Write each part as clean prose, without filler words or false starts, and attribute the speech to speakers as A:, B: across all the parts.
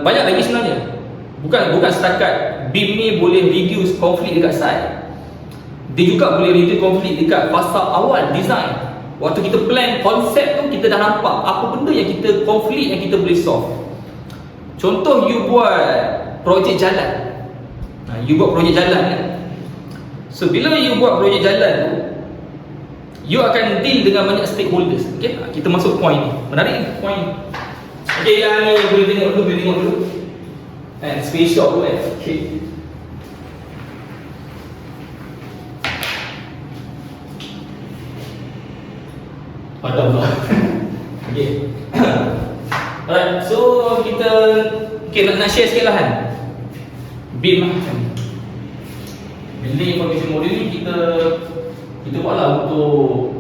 A: Banyak lagi sebenarnya. Bukan setakat BIM ni boleh reduce konflik dekat site. Dia juga boleh reduce konflik dekat fasa awal design. Waktu kita plan konsep tu, kita dah nampak apa benda yang kita konflik yang kita boleh solve. Contoh, you buat projek jalan. You buat projek jalan kan. So bila you buat projek jalan tu, you akan deal dengan banyak stakeholders. Okay, kita masuk point ni. Menarik ni point ni. Okay, yang ni boleh tengok dulu, space shot tu kan. Okay. Padam lah. Okay. Alright, so kita nak share sikit lah kan. BIM lah kan. Building Information Model ni kita buatlah untuk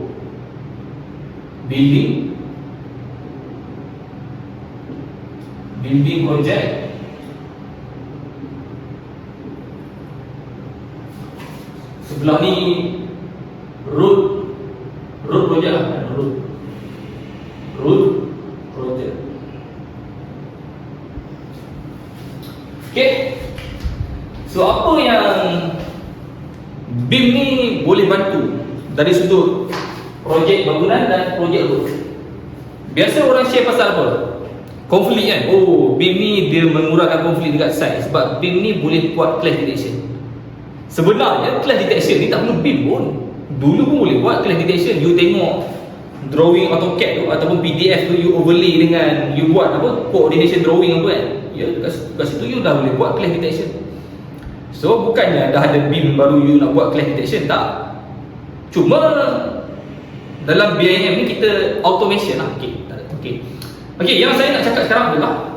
A: building project. Sebelah ni road project lah kan. Road project. Okay. So apa yang BIM ni boleh bantu dari sudut projek bangunan dan projek road? Biasa orang share pasal apa? Konflik kan. Oh, BIM ni dia mengurangkan konflik dekat site sebab BIM ni boleh buat clash detection. Sebenarnya clash detection ni tak perlu BIM pun. Dulu pun boleh buat clash detection. You tengok drawing AutoCAD tu ataupun PDF tu, you overlay dengan you buat apa, coordination drawing apa kan. Ya, kat situ you dah boleh buat clash detection. So bukannya dah ada BIM baru you nak buat clash detection, tak. Cuma dalam BIM ni kita automation lah. Okay, yang saya nak cakap sekarang adalah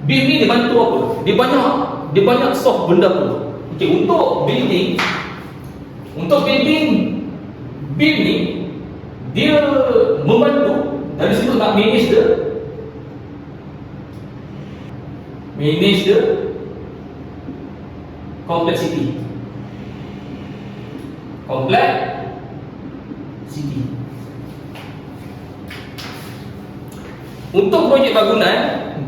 A: BIM ni dia bantu apa? Dia banyak solve benda apa? Okay, untuk building BIM ni dia membantu dari situ nak manage the complexity. Untuk projek bangunan,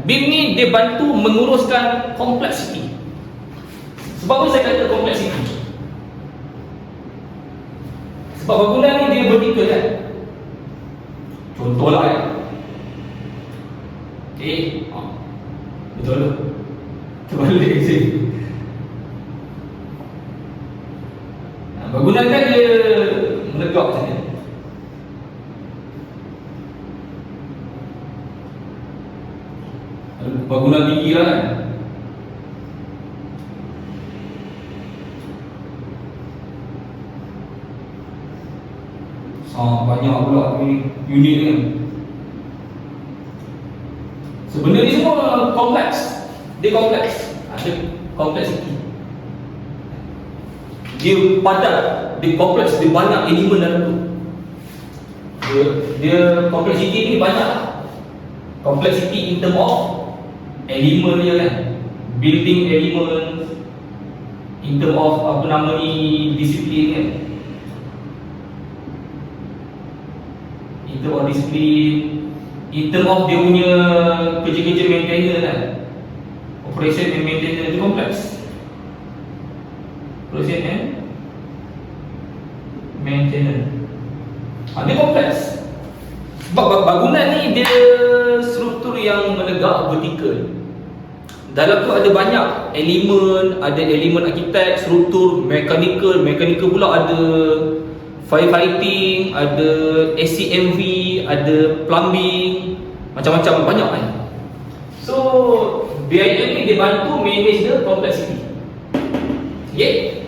A: BIM ni dia bantu menguruskan complexity. Sebab apa saya kata complexity? Sebab bangunan ni dia vertikal kan. Contohlah kan. Okay, betul lah. Terbalik sini. Bangunan kan dia menegak saja. Bangunan tinggi lah kan. Banyak pula unit kan. Sebenarnya ni semua kompleks. Dia kompleks. Ada kompleksiti. Dia padat, dia kompleks, dia banyak elemen dalam tu. Dia kompleksiti ni banyak. Kompleksiti in term of elemen dia kan. Building element, in term of apa nama ni, disiplin kan. In term of disiplin, in term of dia punya kerja-kerja maintenance kan. Operation and maintenance itu kompleks. Operation and maintenance, dia kompleks. Sebab bangunan ni dia struktur yang menegak vertikal. Dalam tu ada banyak elemen, ada elemen arkitek, struktur, mechanical pula ada firefighting, ada ACMV, ada plumbing, macam-macam banyak kan. So BIM ni dia bantu manage the complexity. Okay?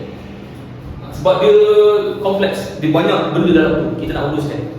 A: Sebab dia kompleks, dia banyak benda dalam tu kita nak uruskan.